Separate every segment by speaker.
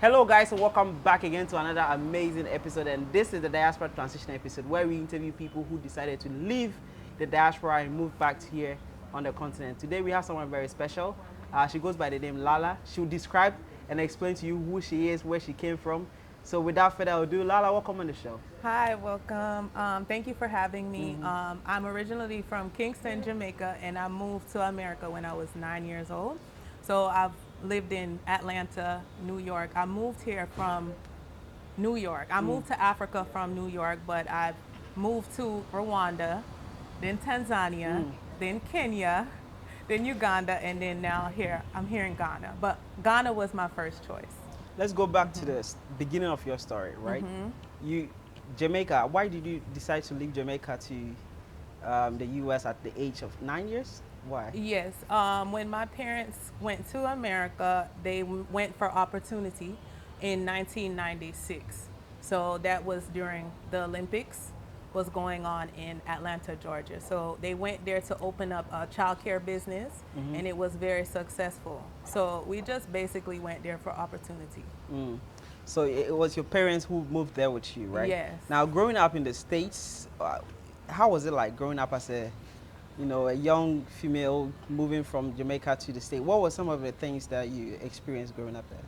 Speaker 1: Hello guys, and welcome back again to another amazing episode, and this is the Diaspora Transition episode where we interview people who decided to leave the diaspora and move back here on the continent. Today we have someone very special. She goes by the name Lala. She'll describe and explain to you who she is, where she came from. So without further ado, Lala, welcome on the show.
Speaker 2: Hi, welcome. Thank you for having me. I'm originally from Kingston, Jamaica, and I moved to America when I was 9 years old. So I've lived in Atlanta, New York. I moved here from New York. I moved to Africa from New York, but I've moved to Rwanda, then Tanzania, then Kenya, then Uganda, and then now here. I'm here in Ghana. But Ghana was my first choice.
Speaker 1: Let's go back to the beginning of your story, right? You, Jamaica. Why did you decide to leave Jamaica to the U.S. at the age of 9 years? Why?
Speaker 2: Yes. When my parents went to America, they went for opportunity in 1996. So that was during the Olympics was going on in Atlanta, Georgia. So they went there to open up a childcare business, and it was very successful. So we just basically went there for opportunity.
Speaker 1: So it was your parents who moved there with you, right?
Speaker 2: Yes.
Speaker 1: Now, growing up in the States, how was it like growing up as a young female moving from Jamaica to the States? What were some of the things that you experienced growing up there?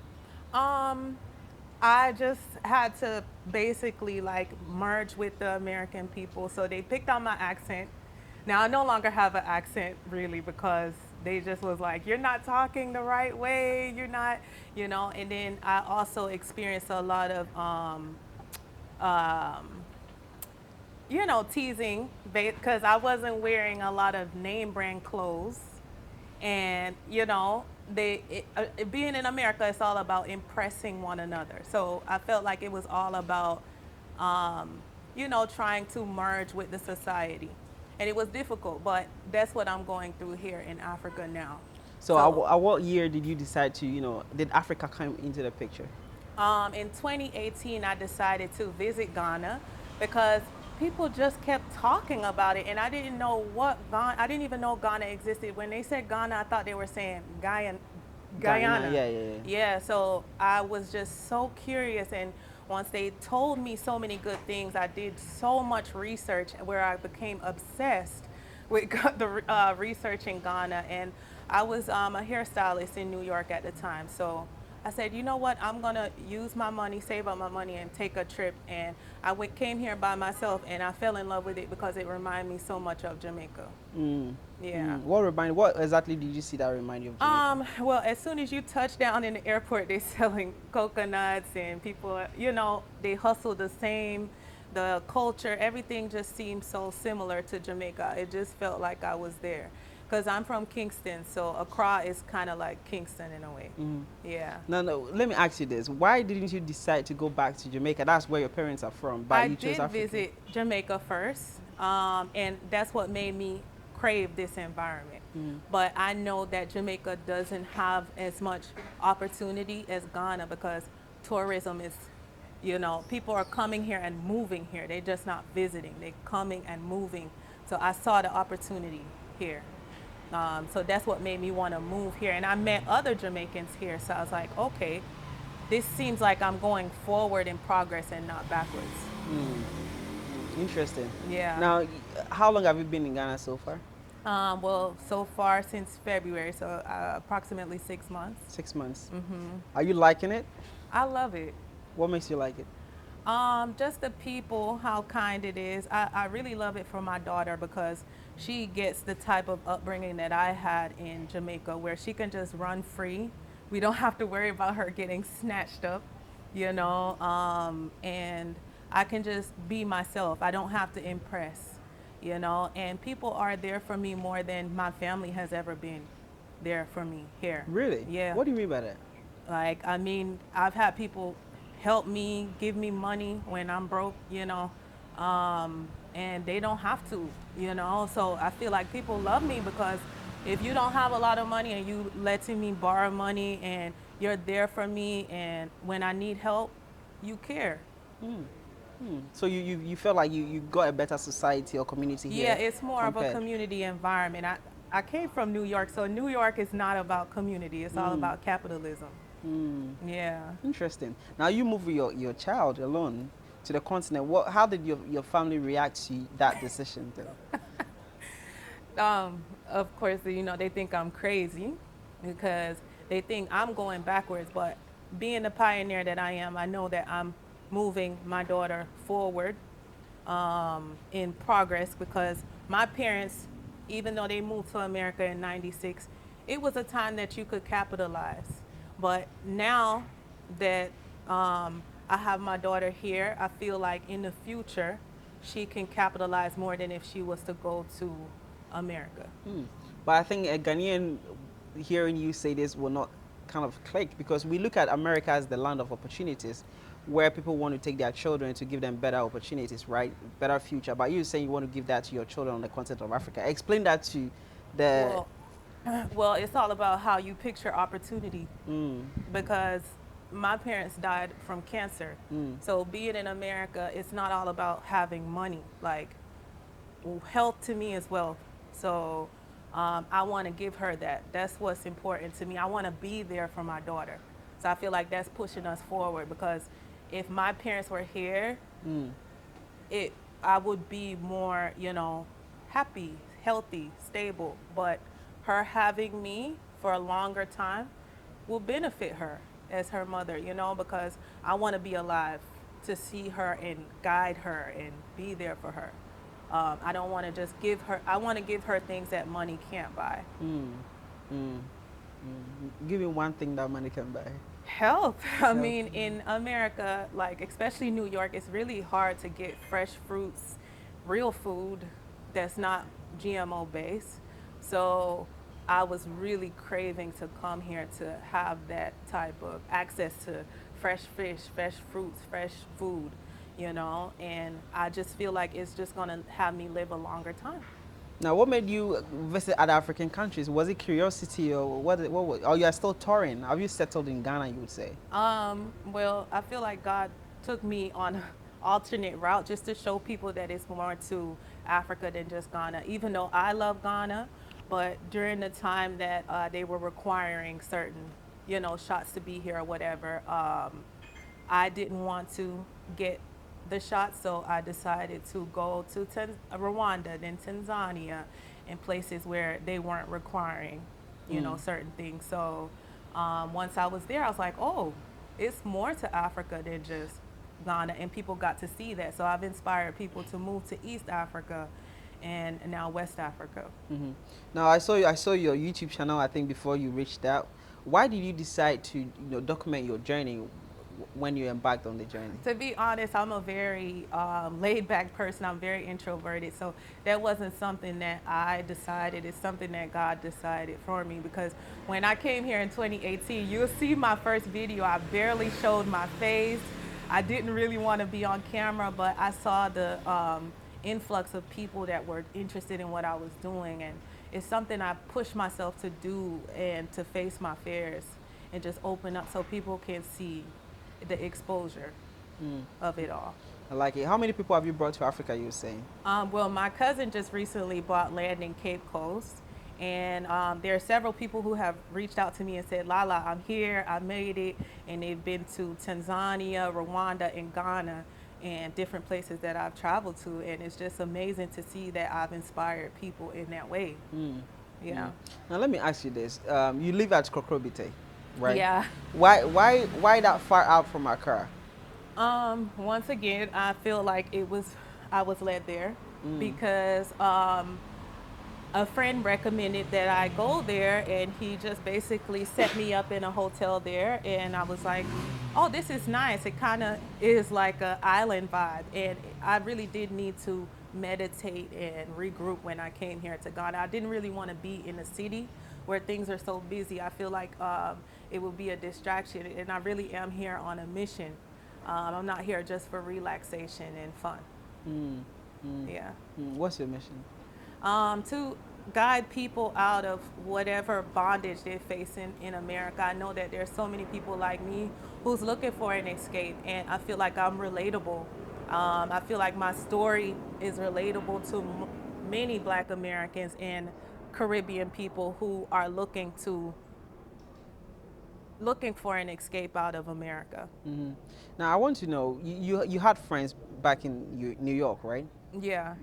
Speaker 2: I just had to basically like merge with the American people. So they picked on my accent. Now I no longer have an accent really because they just was like, you're not talking the right way, you're not, and then I also experienced a lot of, teasing because I wasn't wearing a lot of name brand clothes. And, being in America, it's all about impressing one another. So I felt like it was all about, trying to merge with the society. And it was difficult, but that's what I'm going through here in Africa now.
Speaker 1: So at what year did you decide to, did Africa come into the picture?
Speaker 2: In 2018, I decided to visit Ghana because people just kept talking about it, and I didn't know I didn't even know Ghana existed. When they said Ghana, I thought they were saying Guyana. Yeah, so I was just so curious, and once they told me so many good things, I did so much research where I became obsessed with the research in Ghana, and I was a hairstylist in New York at the time, so I said, you know what, I'm going to use my money, save up my money, and take a trip. And I came here by myself, and I fell in love with it because it reminded me so much of Jamaica. Yeah.
Speaker 1: What exactly did you see that reminded you of Jamaica?
Speaker 2: Well, as soon as you touch down in the airport, they're selling coconuts, and people, they hustle the same. The culture, everything just seemed so similar to Jamaica. It just felt like I was there. Because I'm from Kingston, so Accra is kind of like Kingston in a way. Yeah.
Speaker 1: No, let me ask you this. Why didn't you decide to go back to Jamaica? That's where your parents are from, but you chose Africa.
Speaker 2: I did visit Jamaica first, and that's what made me crave this environment. But I know that Jamaica doesn't have as much opportunity as Ghana because tourism is, people are coming here and moving here. They're just not visiting. They're coming and moving. So I saw the opportunity here. So that's what made me want to move here. And I met other Jamaicans here. So I was like, okay, this seems like I'm going forward in progress and not backwards.
Speaker 1: Interesting.
Speaker 2: Yeah.
Speaker 1: Now, how long have you been in Ghana so far?
Speaker 2: Well, so far since February, so approximately 6 months.
Speaker 1: 6 months. Are you liking it?
Speaker 2: I love it.
Speaker 1: What makes you like it?
Speaker 2: Just the people, how kind it is. I really love it for my daughter because she gets the type of upbringing that I had in Jamaica where she can just run free. We don't have to worry about her getting snatched up, and I can just be myself. I don't have to impress, and people are there for me more than my family has ever been there for me here.
Speaker 1: Really?
Speaker 2: Yeah.
Speaker 1: What do you mean by that?
Speaker 2: Like, I've had people help me, give me money when I'm broke, and they don't have to, So I feel like people love me because if you don't have a lot of money and you letting me borrow money and you're there for me, and when I need help, you care.
Speaker 1: So you feel like you got a better society or community here?
Speaker 2: Yeah, it's more of a community environment. I came from New York, so New York is not about community. It's all about capitalism. Yeah.
Speaker 1: Interesting. Now you move your child alone to the continent. How did your family react to that decision though?
Speaker 2: Of course, you know, they think I'm crazy because they think I'm going backwards. But being the pioneer that I am, I know that I'm moving my daughter forward in progress because my parents, even though they moved to America in '96, it was a time that you could capitalize. But now that I have my daughter here, I feel like in the future she can capitalize more than if she was to go to America.
Speaker 1: But I think a Ghanaian hearing you say this will not kind of click because we look at America as the land of opportunities where people want to take their children to give them better opportunities, right? Better future. But you saying you want to give that to your children on the continent of Africa. Explain that to the
Speaker 2: Well, well, it's all about how you picture opportunity because my parents died from cancer. So being in America, it's not all about having money. Like health to me is wealth. So I want to give her that. That's what's important to me. I want to be there for my daughter. So I feel like that's pushing us forward because if my parents were here, it I would be more, you know, happy, healthy, stable. But her having me for a longer time will benefit her as her mother, you know, because I want to be alive to see her and guide her and be there for her. I don't want to just give her, I want to give her things that money can't buy.
Speaker 1: give me one thing that money can buy.
Speaker 2: Health. I
Speaker 1: Health.
Speaker 2: mean, in America, like especially New York, it's really hard to get fresh fruits, real food that's not GMO based. So I was really craving to come here to have that type of access to fresh fish, fresh fruits, fresh food, you know, and I just feel like it's just going to have me live a longer time.
Speaker 1: Now, what made you visit other African countries? Was it curiosity or or you are still touring? Have you settled in Ghana, you would say?
Speaker 2: Well, I feel like God took me on an alternate route just to show people that it's more to Africa than just Ghana. Even though I love Ghana, but during the time that they were requiring certain, you know, shots to be here or whatever, I didn't want to get the shot, so I decided to go to Rwanda, then Tanzania, and places where they weren't requiring, you know, certain things. So once I was there, I was like, oh, it's more to Africa than just Ghana, and people got to see that. So I've inspired people to move to East Africa and now West Africa.
Speaker 1: Now, I saw your YouTube channel. I think before you reached out, why did you decide to document your journey when you embarked on the journey?
Speaker 2: To be honest, I'm a very laid back person. I'm very introverted. So that wasn't something that I decided. It's something that God decided for me because when I came here in 2018, you'll see my first video. I barely showed my face. I didn't really want to be on camera, but I saw the influx of people that were interested in what I was doing. And it's something I push myself to do and to face my fears and just open up so people can see the exposure of it all.
Speaker 1: I like it. How many people have you brought to Africa, you were saying?
Speaker 2: Well, my cousin just recently bought land in Cape Coast, and there are several people who have reached out to me and said, Lala, I'm here, I made it, and they've been to Tanzania, Rwanda, and Ghana, and different places that I've traveled to, and it's just amazing to see that I've inspired people in that way. Yeah.
Speaker 1: Now, let me ask you this. You live at Cocobite, right?
Speaker 2: Yeah.
Speaker 1: Why that far out from Accra?
Speaker 2: Once again, I feel like I was led there because a friend recommended that I go there, and he just basically set me up in a hotel there, and I was like, oh, this is nice. It kind of is like an island vibe, and I really did need to meditate and regroup when I came here to Ghana. I didn't really want to be in a city where things are so busy. I feel like it would be a distraction, and I really am here on a mission. I'm not here just for relaxation and fun. Yeah.
Speaker 1: What's your mission?
Speaker 2: To guide people out of whatever bondage they're facing in America. I know that there's so many people like me who's looking for an escape, and I feel like I'm relatable. I feel like my story is relatable to many Black Americans and Caribbean people who are looking to looking for an escape out of America.
Speaker 1: Hmm. Now I want to know, you had friends back in New York, right?
Speaker 2: Yeah.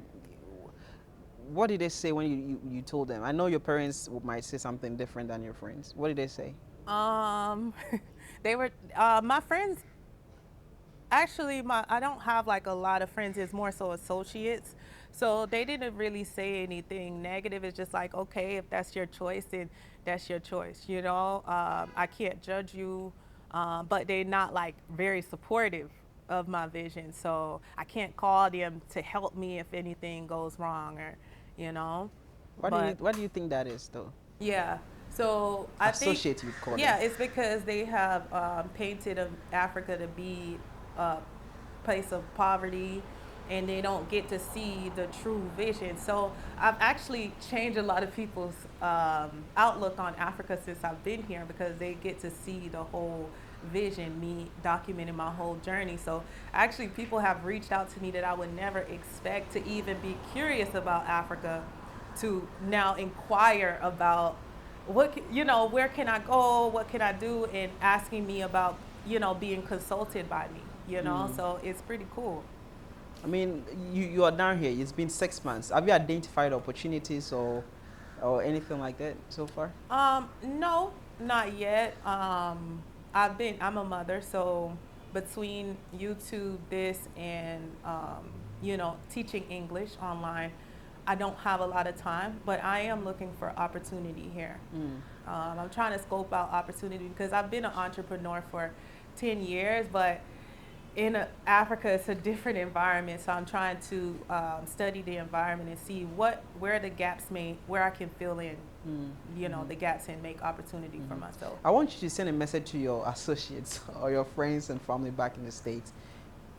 Speaker 1: What did they say when you told them? I know your parents might say something different than your friends. What did they say?
Speaker 2: Um, they were my friends. Actually, my I don't have like a lot of friends. It's more so associates. So they didn't really say anything negative. It's just like, okay, if that's your choice, then that's your choice. You know, I can't judge you, but they're not like very supportive of my vision. So I can't call them to help me if anything goes wrong, or, you know. But
Speaker 1: What do you think that is, though?
Speaker 2: yeah. So I think,
Speaker 1: Associate, you'd call them.
Speaker 2: yeah, it's because they have painted of Africa to be a place of poverty, and they don't get to see the true vision. So I've actually changed a lot of people's outlook on Africa since I've been here, because they get to see the whole vision, me documenting my whole journey. So actually, people have reached out to me that I would never expect to even be curious about Africa, to now inquire about where can I go, what can I do, and asking me about, being consulted by me,
Speaker 1: Mm.
Speaker 2: so it's pretty cool.
Speaker 1: I mean, you are down here. It's been 6 months. Have you identified opportunities or anything like that so far?
Speaker 2: No, not yet. I'm a mother, so between YouTube, this, and teaching English online, I don't have a lot of time, but I am looking for opportunity here.
Speaker 1: Mm.
Speaker 2: I'm trying to scope out opportunity, because I've been an entrepreneur for 10 years, but in Africa, it's a different environment. So I'm trying to study the environment and see where the gaps where I can fill in,
Speaker 1: Mm.
Speaker 2: the gaps, and make opportunity for myself.
Speaker 1: I want you to send a message to your associates or your friends and family back in the States.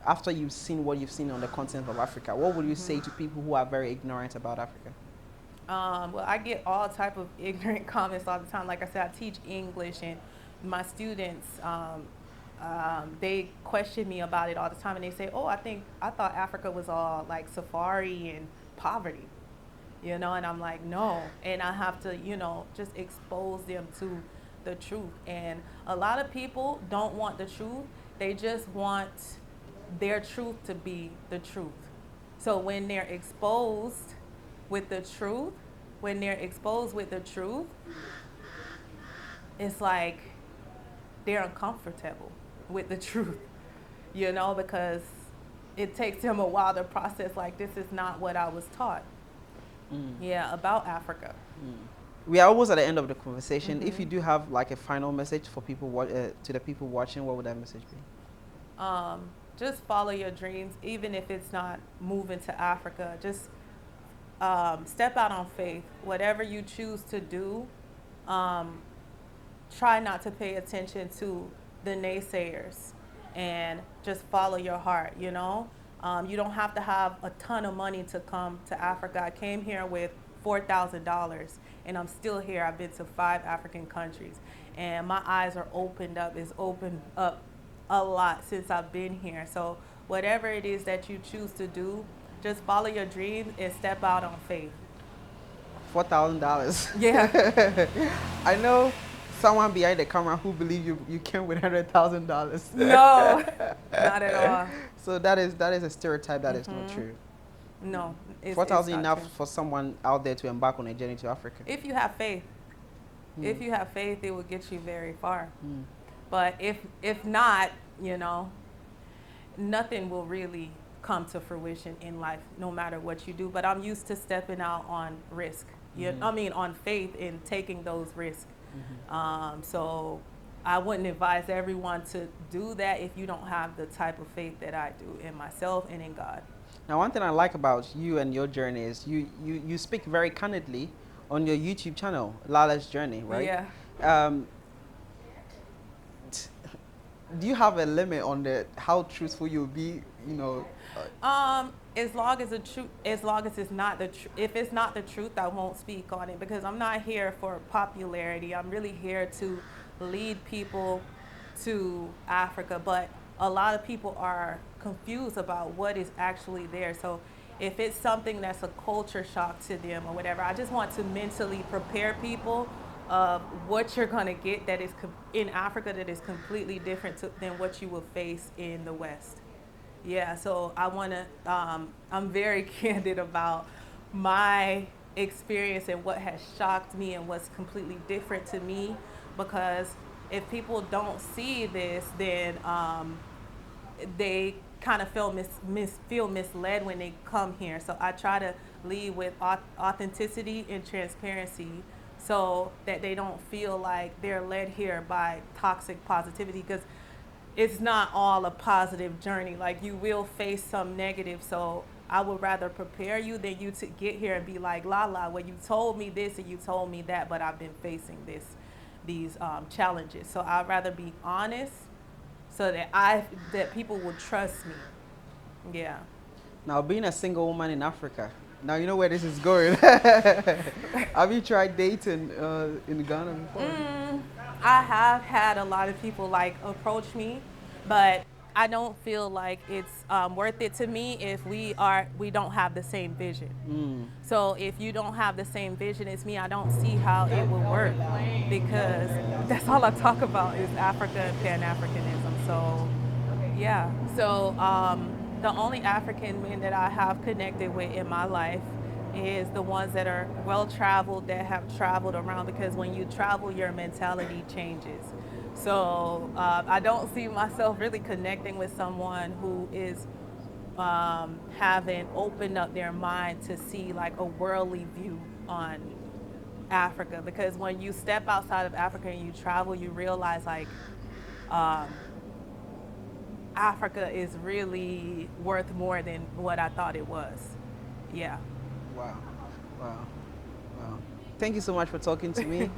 Speaker 1: After you've seen what you've seen on the continent of Africa, what would you say to people who are very ignorant about Africa?
Speaker 2: Well, I get all type of ignorant comments all the time. Like I said, I teach English, and my students, they question me about it all the time, and they say, "Oh, I thought Africa was all like safari and poverty," and I'm like, "No," and I have to, just expose them to the truth. And a lot of people don't want the truth; they just want their truth to be the truth. So with the truth, when they're exposed with the truth, it's like they're uncomfortable with the truth, because it takes them a while to process, like, this is not what I was taught.
Speaker 1: Mm.
Speaker 2: Yeah, about Africa.
Speaker 1: Mm. We are almost at the end of the conversation. If you
Speaker 2: Mhm.
Speaker 1: do have like a final message for people, to the people watching, what would that message be?
Speaker 2: Just follow your dreams, even if it's not moving to Africa. Just step out on faith. Whatever you choose to do, um, try not to pay attention to the naysayers, and just follow your heart. You don't have to have a ton of money to come to Africa. I came here with $4,000, and I'm still here. I've been to 5 African countries, and my eyes are opened up. It's opened up a lot since I've been here. So whatever it is that you choose to do, just follow your dreams and step out on faith.
Speaker 1: $4,000.
Speaker 2: Yeah.
Speaker 1: I know someone behind the camera who believe you came with $100,000.
Speaker 2: No, not at all.
Speaker 1: So that is a stereotype that is not true.
Speaker 2: No, it's
Speaker 1: 4,000
Speaker 2: not
Speaker 1: enough
Speaker 2: true.
Speaker 1: for someone out there to embark on a journey to Africa.
Speaker 2: If you have faith.
Speaker 1: Mm.
Speaker 2: If you have faith, it will get you very far.
Speaker 1: Mm.
Speaker 2: But if not, nothing will really come to fruition in life, no matter what you do. But I'm used to stepping out on risk. On faith, in taking those risks. So I wouldn't advise everyone to do that if you don't have the type of faith that I do in myself and in God.
Speaker 1: Now, one thing I like about you and your journey is you speak very candidly on your YouTube channel, Lala's Journey, right?
Speaker 2: Yeah.
Speaker 1: Do you have a limit on how truthful you'll be?
Speaker 2: As long as it's not the truth. If it's not the truth, I won't speak on it, because I'm not here for popularity. I'm really here to lead people to Africa. But a lot of people are confused about what is actually there. So if it's something that's a culture shock to them or whatever, I just want to mentally prepare people of what you're going to get that is in Africa that is completely different than what you will face in the West. Yeah, so I want to, I'm very candid about my experience and what has shocked me and what's completely different to me, because if people don't see this, then they kind of feel misled when they come here. So I try to lead with authenticity and transparency so that they don't feel like they're led here by toxic positivity, because it's not all a positive journey. Like, you will face some negative. So I would rather prepare you than you to get here and be like, Lala, well, you told me this and you told me that, but I've been facing these challenges. So I'd rather be honest so that people will trust me. Yeah.
Speaker 1: Now, being a single woman in Africa, now you know where this is going. Have you tried dating in Ghana before?
Speaker 2: I have had a lot of people like approach me, but I don't feel like it's worth it to me if we don't have the same vision. So if you don't have the same vision as me, I don't see how it will work, because that's all I talk about is Africa and Pan-Africanism. So yeah, so the only African men that I have connected with in my life is the ones that are well-traveled, that have traveled around, because when you travel, your mentality changes. So I don't see myself really connecting with someone who is haven't opened up their mind to see like a worldly view on Africa, because when you step outside of Africa and you travel, you realize like Africa is really worth more than what I thought it was. Yeah.
Speaker 1: Wow. Wow. Wow. Thank you so much for talking to me.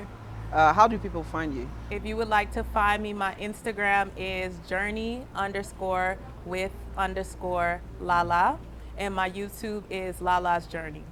Speaker 1: How do people find you?
Speaker 2: If you would like to find me, my Instagram is journey_with_Lala, and my YouTube is Lala's Journey.